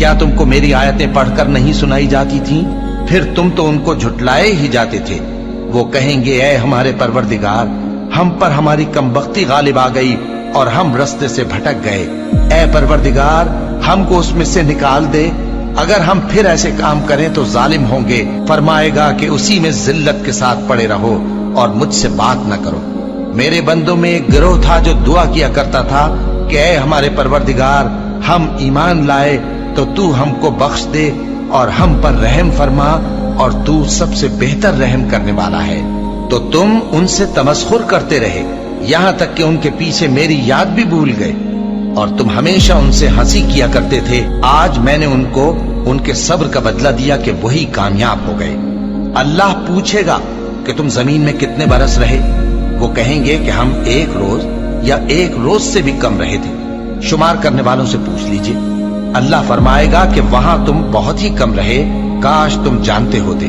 کیا تم کو میری آیتیں پڑھ کر نہیں سنائی جاتی تھیں؟ پھر تم تو ان کو جھٹلائے ہی جاتے تھے۔ وہ کہیں گے اے ہمارے پروردگار، ہم پر ہماری کمبختی غالب آ گئی اور ہم رستے سے بھٹک گئے۔ اے پروردگار، ہم کو اس میں سے نکال دے، اگر ہم پھر ایسے کام کریں تو ظالم ہوں گے۔ فرمائے گا کہ اسی میں ذلت کے ساتھ پڑے رہو اور مجھ سے بات نہ کرو۔ میرے بندوں میں ایک گروہ تھا جو دعا کیا کرتا تھا کہ اے ہمارے پروردگار، ہم ایمان لائے تو تو ہم کو بخش دے اور ہم پر رحم فرما، اور تو سب سے بہتر رحم کرنے والا ہے۔ تو تم ان سے تمسخر کرتے رہے، یہاں تک کہ ان کے پیچھے میری یاد بھی بھول گئے، اور تم ہمیشہ ان سے ہنسی کیا کرتے تھے۔ آج میں نے ان کو ان کے صبر کا بدلہ دیا کہ وہی کامیاب ہو گئے۔ اللہ پوچھے گا کہ تم زمین میں کتنے برس رہے؟ وہ کہیں گے کہ ہم 1 روز یا 1 روز سے بھی کم رہے تھے۔ شمار کرنے والوں سے پوچھ لیجئے۔ اللہ فرمائے گا کہ وہاں تم بہت ہی کم رہے، کاش تم جانتے ہوتے۔